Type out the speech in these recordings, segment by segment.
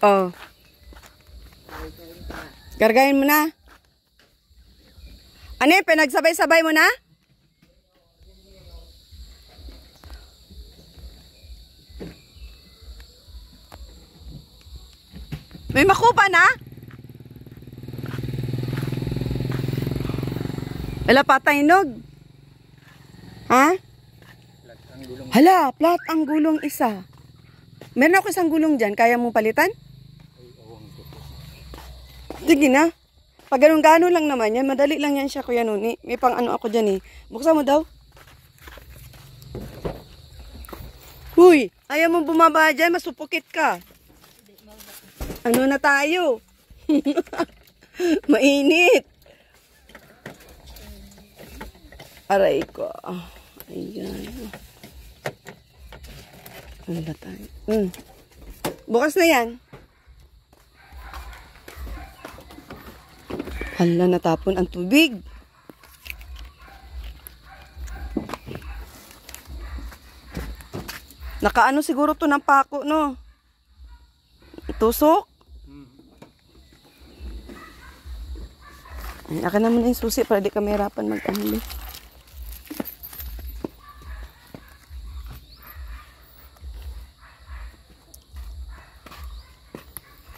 Oh. Kargahin mo na. Ano yun? Pinagsabay-sabay mo na? May makupa na? Wala patay nog. Ha? Hala, flat ang gulong isa. Meron ako isang gulong dyan. Kaya mong palitan? Sige na. Pag ganun-gano lang naman yan. Madali lang yan siya, Kuya Nuni. May pang ano ako dyan eh. Buksan mo daw. Huy, ayaw mo bumaba dyan. Masupukit ka. Ano na tayo? Mainit. Aray ko. Ayan. Ano ba tayo? Bukas na yan. Hala, natapon ang tubig. Nakaano siguro to ng pako, no? Tusok. Ay, akin naman yung susi para di ka mahirapan mag-ahali.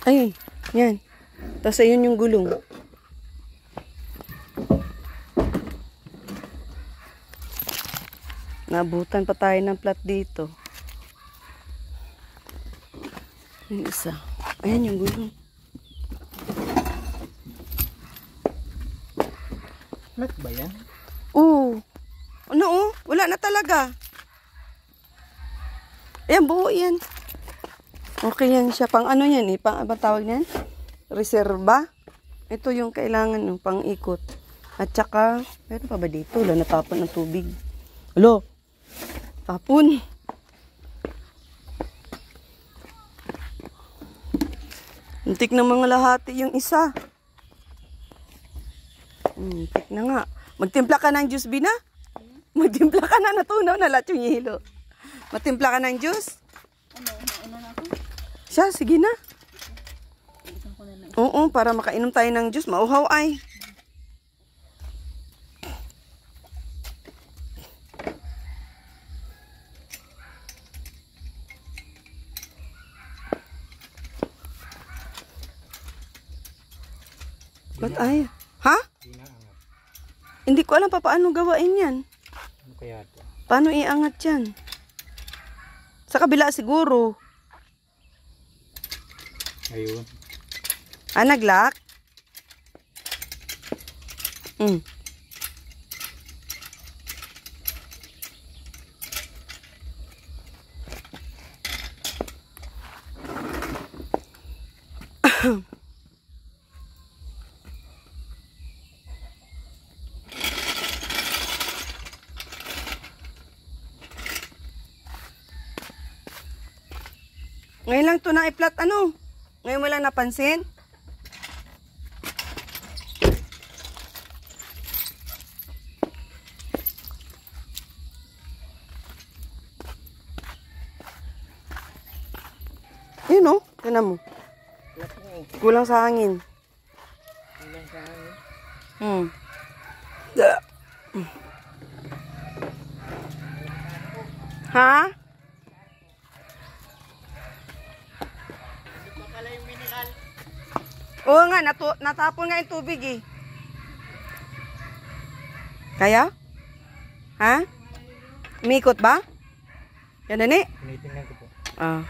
Ayun, yan. Tapos ayun yung gulong. Nabutan pa tayo ng plat dito. Yung isa. Ayan yung gulong. Plat ba yan? Oo. Ano oh? Wala na talaga. Ayan, buo yan. Okay yan siya. Pang ano yan eh? Pang abang tawag niyan? Reserva. Ito yung kailangan no, pang ikot. At saka, meron pa ba dito? Wala, natapon ng tubig. Alo, tapon. Untik na mga lahati yung isa. Untik na nga. Magtimpla ka ng juice, Bina? Magtimpla ka na, natunaw na lahat yung hilo. Magtimpla ka ng juice? Ano na ako? Siya, sige na. Isang ko na lang. Oo, para makainom tayo ng juice. Mauhaw ay. Ba't ay? Ha? Hindi ko alam pa paano gawain yan. Ano kaya ito? Paano iangat yan? Sa kabila siguro. Ayun. Ah, nag-lock? Ngayon lang ito na i-flat ano? Ngayon mo lang napansin? Yun o, tinan mo. Kulang sa hangin. Kulang sa hangin. Ha? Oo nga, natapon nga yung tubig eh. Kaya? Ha? Umikot ba? Yan na ni? Tinitingnan ko po. Ah.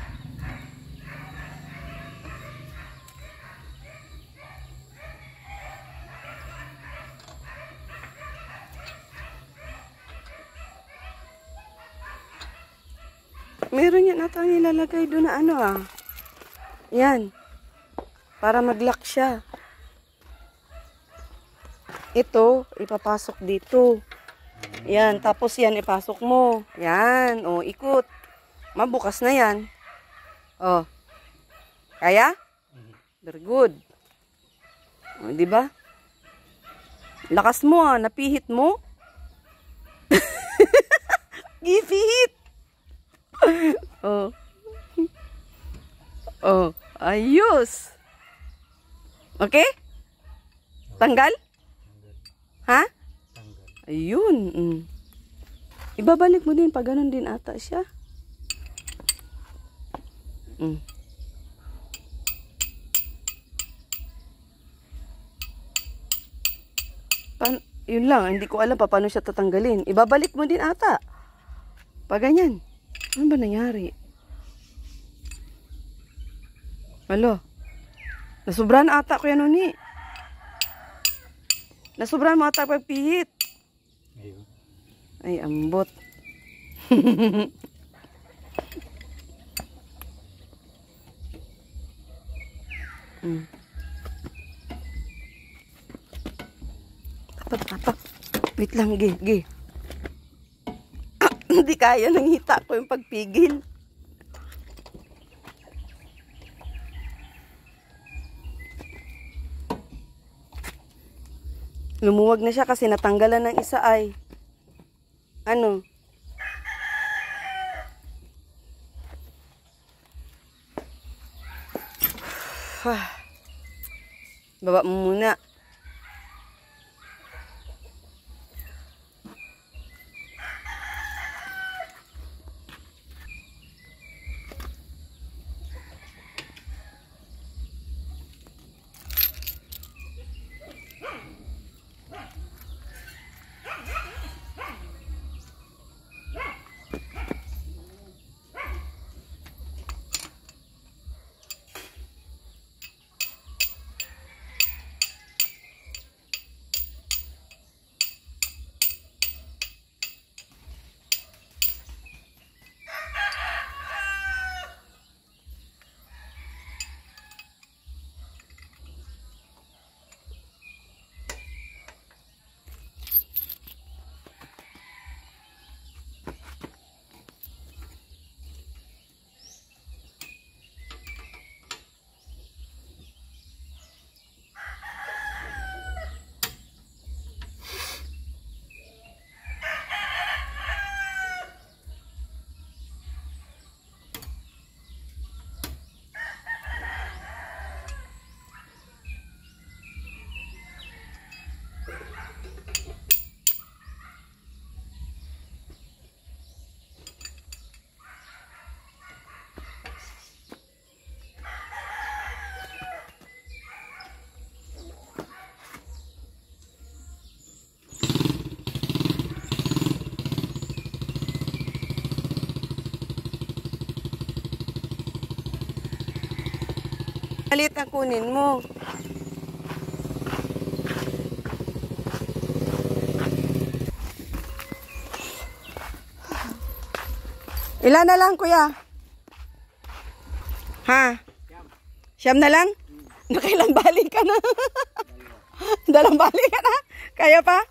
Meron yan ata nilalagay doon na ano ah. Yan. Para mag-lock siya. Ito, ipapasok dito. Yan, tapos yan, ipasok mo. Yan, o, ikot. Mabukas na yan. O. Kaya? Very good. O, diba? Lakas mo ah, napihit mo. Gipihit. Oh. Oh, Ayos. Okay? Tanggal? Ha? Tanggal. Ayun. Ibabalik mo din pag ganun din ata siya. Yun lang, hindi ko alam pa paano siya tatanggalin. Ibabalik mo din ata. Pag ganyan. Ano ba nangyari? Alo. Nasubran ata ko yan ni. Nasubran mo ata pagpihit. Ayun. Ay, ambot. Tapat. Wait lang, gi. Hindi kaya nang hita ko yung pagpigil. Lumuwag na siya kasi natanggalan ng isa ay. Ano? Baba mo muna. Maliit ang kunin mo. Ilan na lang, kuya? Ha? Siyam na lang? Nakailang balik ka na? Dalang balik ka na? Kaya pa?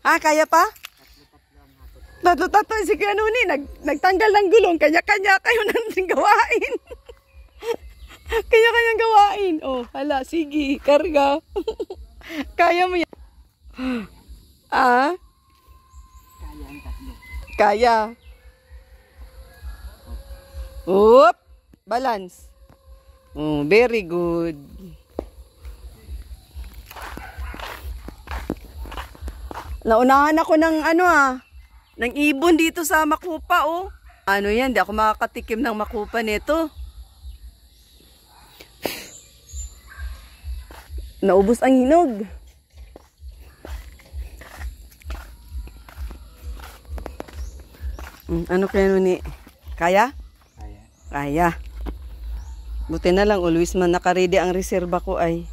Ha, kaya pa? Tatlo-tatlo si Kuya Nuni. Nagtanggal ng gulong. Kanya-kanya kayo nang gawain. Kanya-kanyang gawain. Oh, hala, sige, karga. Kaya mo yan. Ah? Kaya ang tatlo. Kaya. Oop, balance. Oh, very good. Naunahan ako ng ng ibon dito sa makupa, oh. Ano yan, di ako makakatikim ng makupa nito. Naubos ang hinog. Ano kaya Nuni? Kaya? Kaya. Kaya. Buti na lang, always man nakaredy ang reserba ko ay.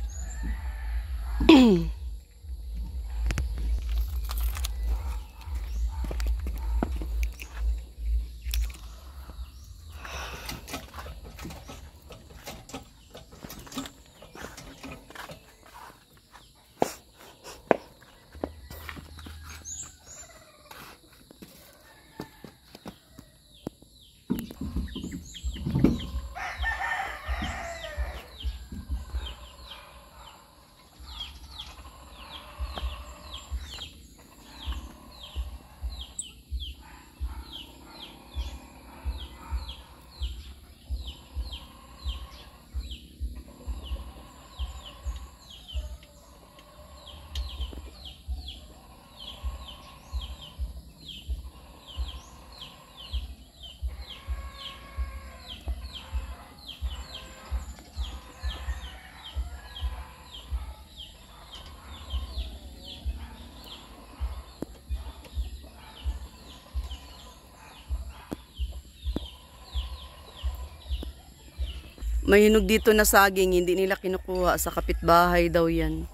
may hinog dito na saging, hindi nila kinukuha. Sa kapitbahay daw yan.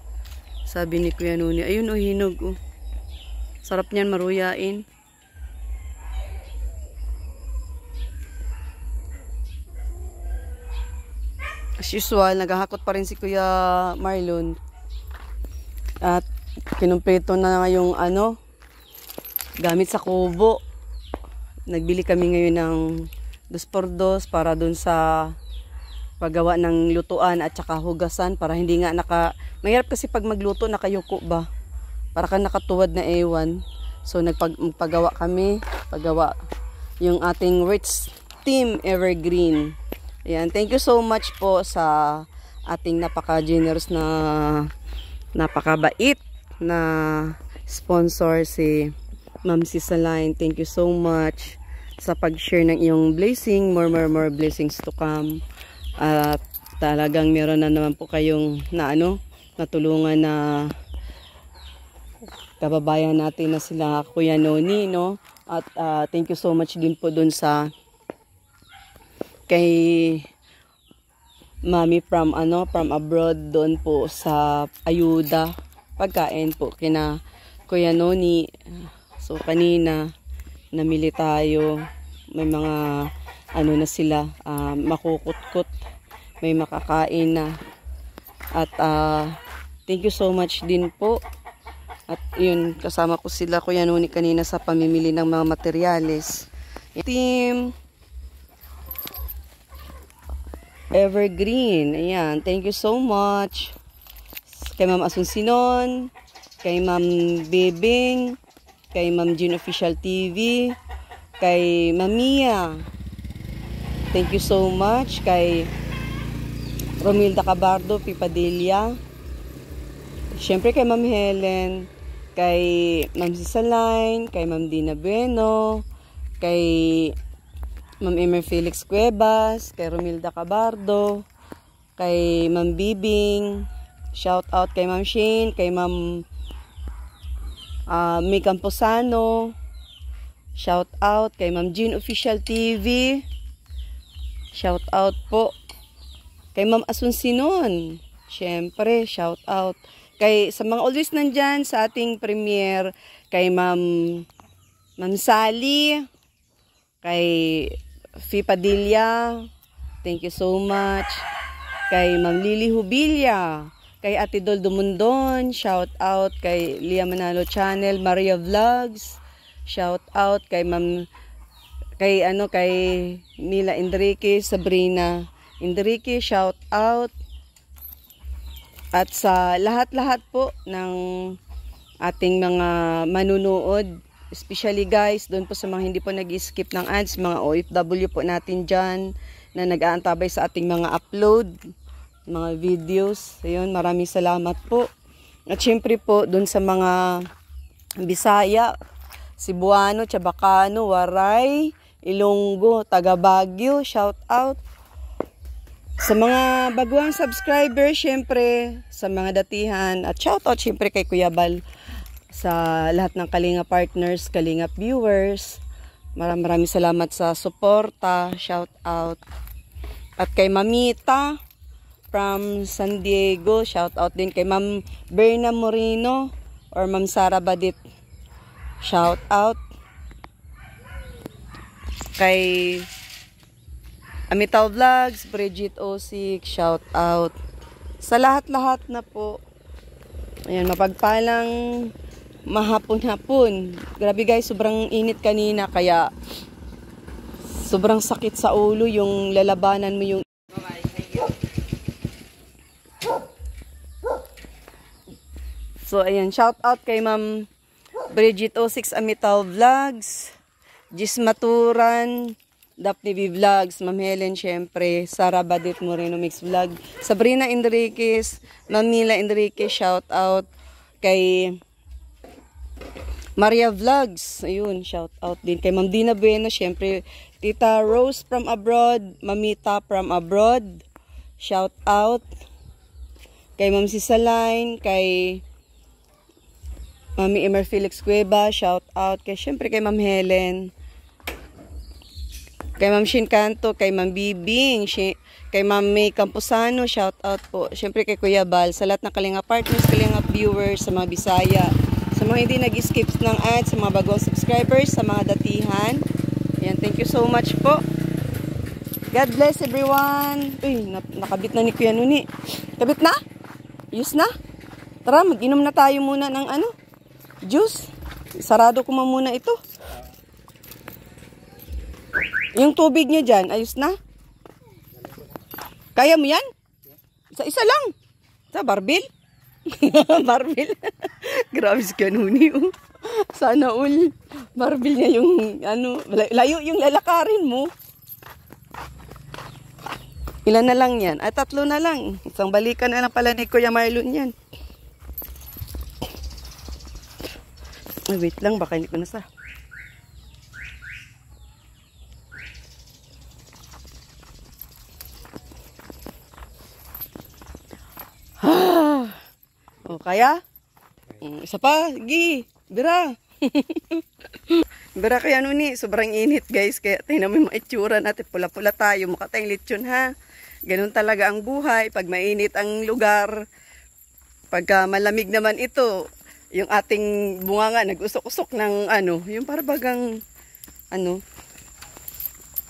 Sabi ni Kuya Noni. Ayun o, hinog o. Sarap niyan maruyain. As usual, naghahakot pa rin si Kuya Marlon. At kinumpleto na yung ano, gamit sa kubo. Nagbili kami ngayon ng 2x2 para dun sa paggawa ng lutuan at saka hugasan para hindi nga mahirap kasi pag magluto nakayuko ba. Para ka nakatuwad na ewan. So nagpagawa kami, paggawa yung ating Rich Team Evergreen. Ayan, thank you so much po sa ating napaka-generous na napakabait na sponsor si Ma'am Cisaline. Thank you so much sa pag-share ng iyong blessing. More blessings to come. At talagang meron na naman po kayong natulungan na kababayan natin na sila Kuya Noni, no? At thank you so much din po dun sa kay Mami from abroad doon po sa ayuda pagkain po kina Kuya Noni. So kanina namili tayo, may mga na sila makukutkot, may makakain na. At thank you so much din po. At yun, kasama ko sila Kuya Noni kanina sa pamimili ng mga materyales. Team Evergreen. Ayan. Thank you so much. Kay Ma'am Asunsinon, kay Ma'am Bebing, kay Ma'am Jean Official TV, kay Ma'am Mia. Thank you so much. Kay Romilda Cabardo, Pipadilla. Siyempre kay Ma'am Helen, kay Ma'am Cisaline, kay Ma'am Dina Bueno, kay Ma'am Emer Felix Cuevas, kay Romilda Cabardo, kay Ma'am Bibing, shout out kay Ma'am Shane, kay Ma'am May Camposano, shout out kay Ma'am Jean Official TV, shout out po kay Ma'am Asunsinon, syempre shout out kay sa mga always nandyan sa ating premiere, kay Ma'am Sally, kay Fi Padilla, thank you so much. Kay Ma'am Lily Hubilia, kay Ate Dol Dumundon, shout out kay Lia Manalo Channel, Maria Vlogs, shout out kay kay Mila Enriquez, Sabrina Enriquez, shout out. At sa lahat-lahat po ng ating mga manunood, especially guys, doon po sa mga hindi po nag-skip ng ads, mga OFW po natin dyan na nag-aantabay sa ating mga upload, mga videos. Ayun, maraming salamat po. At syempre po, doon sa mga Bisaya, Cebuano, Chabacano, Waray, Ilonggo, taga Baguio, shout out. Sa mga baguang subscribers, syempre, sa mga datihan, at shout out syempre kay Kuya Bal, sa lahat ng Kalinga partners, Kalinga viewers. Maraming salamat sa suporta. Shout out. At kay Mamita from San Diego. Shout out din kay Ma'am Berna Moreno or Ma'am Sara Badit. Shout out. Kay Amitaw Vlogs, Bridget Osik. Shout out. Sa lahat-lahat na po. Ayan, mapagpalang mahapon-hapon. Grabe guys, sobrang init kanina kaya sobrang sakit sa ulo yung lalabanan mo yung So ayan, shout out kay Ma'am Bridget 06 Amitaw Vlogs, Gis Maturan, Daphne B Vlogs, Ma'am Helen syempre, Sara Badit Moreno Mix Vlog, Sabrina Enriquez, Ma'am Mila Enriquez, shout out kay Maria Vlogs, ayun, shout out din kay Ma'am Dina Bueno, syempre Tita Rose from abroad, Mamita from abroad, shout out kay Ma'am Cisaline, kay Mami Emer Felix Cueva, shout out kay syempre kay Ma'am Helen, Kay Ma'am Shin Canto, kay Ma'am Bibing, kay Ma'am May Camposano, shout out po. Siyempre kay Kuya Bal, sa lahat ng Kalinga partners, Kalinga viewers, sa mga Bisaya, sa mga hindi nag-skip ng ads, sa mga bagong subscribers, sa mga datihan. Ayan, thank you so much po. God bless everyone. Uy, nakabit na ni Kuya Nuni. Kabit na? Ayos na? Tara, mag-inom na tayo muna ng juice. Sarado ko muna ito. Yung tubig niya dyan, ayos na? Kaya mo yan? Isa lang. Sa barbil? Barbil. Grabe si Kuya Nuni. Sana all. Barbil niya yung layo yung lalakarin mo. Ilan na lang yan? Ay, 3 na lang. Isang balikan na lang pala ni Kuya Marlon yan. Ay, wait lang. Baka hindi ko nasa. O, kaya? Isa pa. Gi. Bira. Bira kaya ni. Sobrang init, guys. Kaya tingnan mo yung mga itsura natin. Pula-pula tayo. Mukha tayong lechon, ha? Ganun talaga ang buhay. Pag mainit ang lugar, pagka malamig naman ito, yung ating bunganga nag-usok-usok ng yung parabagang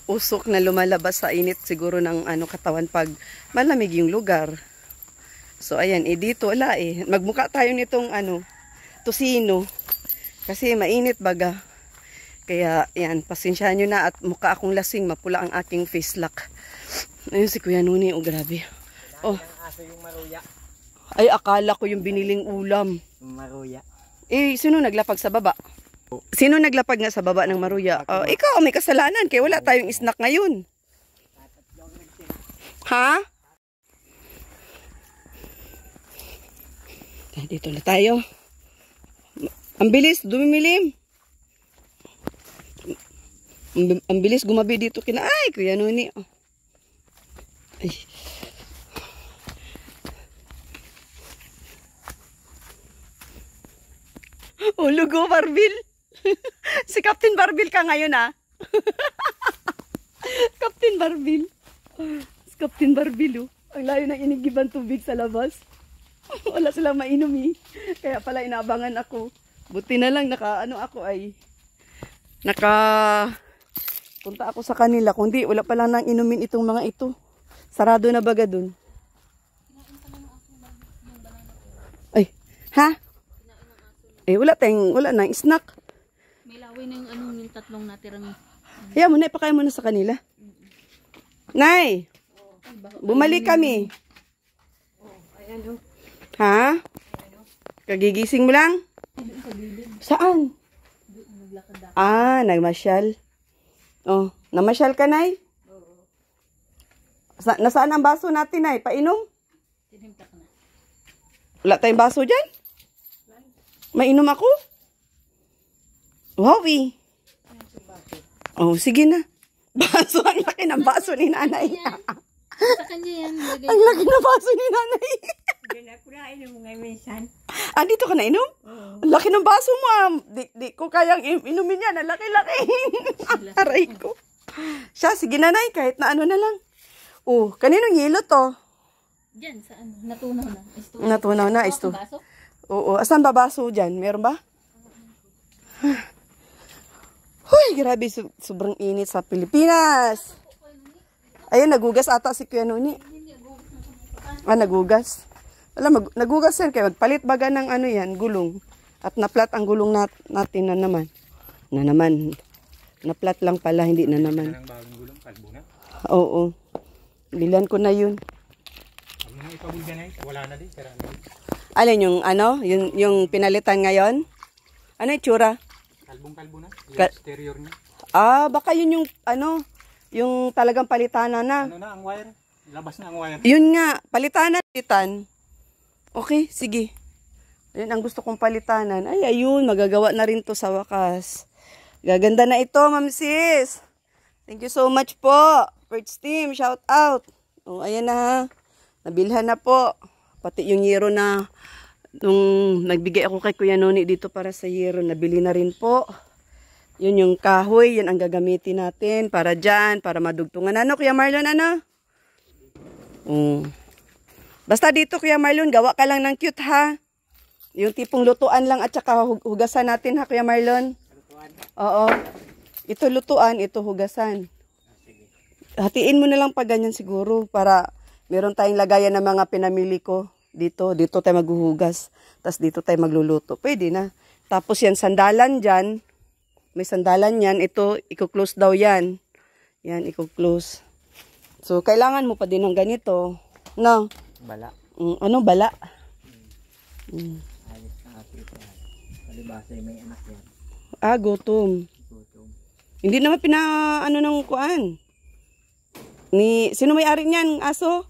usok na lumalabas sa init siguro ng katawan pag malamig yung lugar. So ayan, dito wala magmuka tayo nitong tosino kasi mainit baga. Kaya yan, pasensyahan nyo na at mukha akong lasing, mapula ang aking face lock. Ayun si Kuya Nuni, grabe. Oh. Aso yung maruya. Ay, akala ko yung biniling ulam. Maruya. Sino naglapag sa baba? Sino naglapag nga sa baba ng maruya? Ikaw, may kasalanan kaya wala tayong snack ngayon. Ha? Dito na tayo. Ang bilis, dumimilim. Ang bilis gumabi dito kina. Ay, Kuya Nuni. Ay. Oh, lugo, Barbil. Si Captain Barbil ka ngayon, ha? Captain Barbil. Si Captain Barbil, oh. Ang layo ng inigiban tubig sa labas. Wala silang mainom, Kaya pala inaabangan ako. Buti na lang punta ako sa kanila. Kundi wala pa lang nang inumin itong mga ito. Sarado na baga dun. Ay, ha? Wala nang snack. May laway na yung 3 natirang. Kaya mo na, ipakain mo na sa kanila. Nay, bumalik kami. Ha? Kagigising mo lang? Saan? Nagmasyal. Oh, namasyal ka, Nay? Nasaan ang baso natin, Nay? Painom? Wala tayong baso dyan? Mainom ako? Wowie. Oh, sige na. Baso, ang laki ng baso ni Nanay. Sa kanya yan. Ang laki ng baso ni Nanay. Diyan ako na inom ngayon minsan. Dito ka na inom? Ang laki ng baso mo, Di ko kayang inumin yan. Ang laki-laki. Aray ko. Siya, sige Nanay, kahit na na lang. Oh, kaninong hilo to? Diyan, sa natunaw na. Natunaw na, isto. Baso? Oo, asan ba baso dyan? Meron ba? Huy, grabe, sobrang init sa Pilipinas. Ayun, nagugas ata si Kuya Nuni. Nagugas. Alam, nagugas yan kayo. Magpalit baga ng gulong. At naplat ang gulong natin na naman. Naplat lang pala, hindi na naman. Ang bagong gulong, kalbo na. Oo. Bilan ko na yun. Pag nang ipabulga na wala na din. Sira na din. Alin yung pinalitan ngayon? Ano yung tsura? Kalbong-kalbo na. Yung exterior niya. Baka yun yung talagang palitanan na. Ang wire? Labas na ang wire. Yun nga, palitanan. Okay, sige. Ayun ang gusto kong palitanan. Ay, ayun, magagawa na rin to sa wakas. Gaganda na ito, Ma'am Sis. Thank you so much po. First team, shout out. Oh, ayan na ha. Nabilhan na po. Pati yung yero na nung nagbigay ako kay Kuya Noni dito para sa yero, nabili na rin po. Yun yung kahoy, yun ang gagamitin natin para dyan, para madugtungan. Ano, Kuya Marlon, ano? Basta dito, Kuya Marlon, gawa ka lang ng cute, ha? Yung tipong lutuan lang at saka hugasan natin, ha, Kuya Marlon? Oo. Ito lutuan, ito hugasan. Hatiin mo na lang pa ganyan siguro para meron tayong lagayan ng mga pinamili ko. Dito tayo maghuhugas. Tapos dito tayo magluluto. Pwede na. Tapos yan, sandalan dyan. May sandalan yan. Ito, i-close daw yan. Yan, i-close. So, kailangan mo pa din ng ganito. No? Bala. Ano, bala? Ayos na kasi ito. Palibasa may anak yan. Gutom. Gutom. Hindi naman ano ng kuan. Sino may-ari niyan, aso?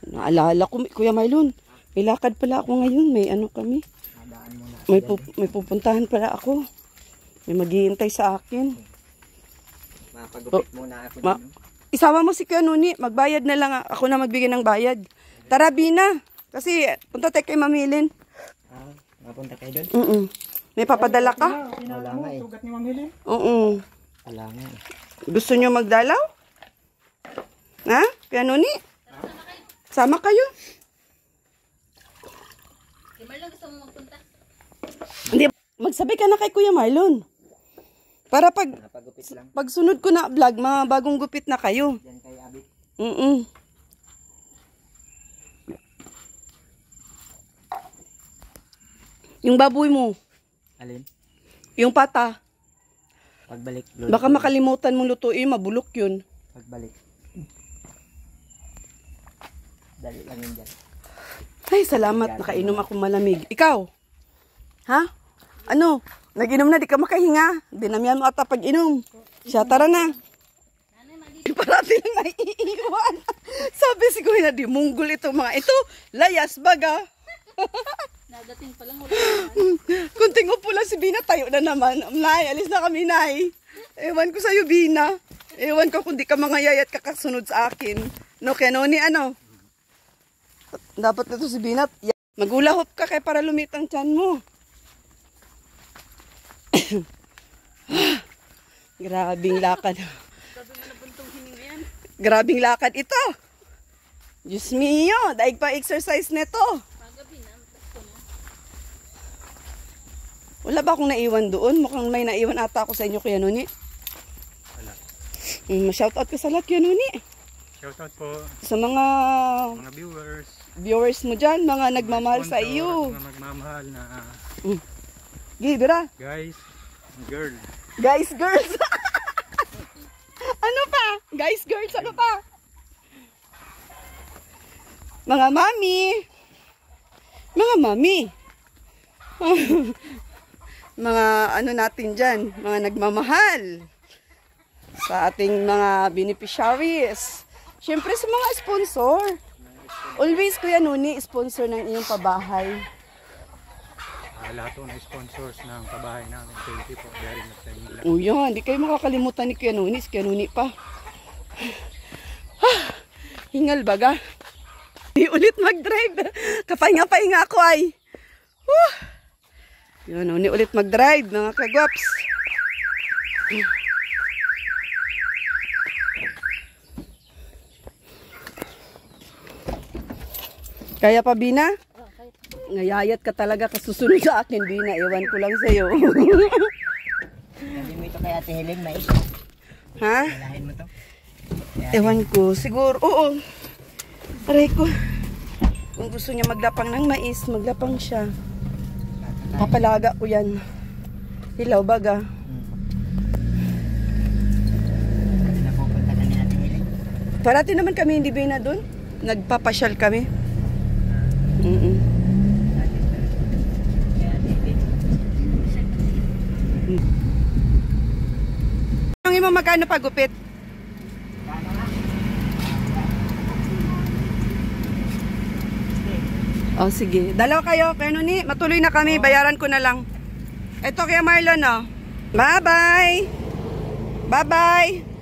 Naalala ko, Kuya Marlon. May lakad pala ako ngayon. May ano kami. Nadaan mo na. May pupuntahan pala ako. May maghihintay sa akin. Mapagupit muna ako dito. Isama mo si Kuya Nuni. Magbayad na lang. Ako na magbigay ng bayad. Tara, Bina. Kasi punta tayo kay Mamilin. Mapunta kayo doon? May papadala ka? Wala nga eh. Sugat ni Mamili. Oo. Wala nga eh. Gusto nyo magdalaw? Ha? Kuya Nuni? Sama kayo? Si Marlon, gusto mo magpunta? Hindi. Magsabi ka na kay Kuya Marlon. Para Napagupit lang. pag sunod ko na vlog, mga bagong gupit na kayo. Diyan kay Abit. Yung baboy mo, Alin? yung pata, Pagbalik. baka makalimutan mong lutuin, mabulok yun. Pagbalik. Dali lang yun dyan. Ay, salamat, nakainom ako malamig. Ikaw? Ha? Ano? Nag-inom na, di ka makahinga. Dinamihan mo ata pag-inom. Siya, tara na. Parati lang naiiwan. Sabi si Kuya, di munggol ito mga ito. Layas baga. Nadating pa lang, wala naman. Kunting upo lang si Bina, tayo na naman. Nay, alis na kami, Nay. Ewan ko sa'yo, Bina. Ewan ko kung di ka mangayayat kakasunod sa akin. No, kaya no, ni ano? Dapat na to si Bina. Magulahop ka kaya para lumit ang tiyan mo. Grabing lakad. Grabing lakad ito. Diyos mio, daig pa exercise nito. Pagabi na, matas ko na. Wala ba akong naiwan doon? Mukhang may naiwan ata ako sa inyo, Kuya Nuni. Wala. Shoutout ko sa lahat, Kuya Nuni. Shoutout po Sa mga mga viewers. viewers mo dyan, mga nagmamahal sa sponsor, iyo. Mga nagmamahal na Gibira. guys, girl. Guys, girls. Ano pa? Guys, girls, ano pa? Mga mami. Mga mami. Mga ano natin dyan, mga nagmamahal sa ating mga beneficiaries. Siyempre sa mga sponsor. Always, Kuya Nuni, sponsor ng iyong pabahay. Lahat po ng sponsors ng kabahay namin. Thank you po. Very much sa inyo. O yan, di kayo makakalimutan ni Kuya Nuni. Si Kuya Nuni pa. Hingal baga. Di ulit mag-drive. Kapahinga-pahinga ako ay. Yan, Nuni ulit mag-drive, mga kagwaps. Kaya pa, Bina? Ngayayat ka talaga kasusunod sa akin, Bina. Ewan ko lang sa'yo. Sabi mo ito kay Ate Helen, mais. Ha? Dalahin mo to. Ewan ko. Siguro, oo. Aray ko. Kung gusto niya maglapang ng mais, maglapang siya. Papalaga ko yan. Hilaw baga. Napupunta kami Ate Helen. Parati naman kami hindi ba na doon? Nagpapasyal kami. Ang imo magkano pagupit? Oh, sige. Dalawa kayo. Kaya ni, matuloy na kami. Bayaran ko na lang. Ito kaya Marlon, oh. Bye-bye. Bye-bye.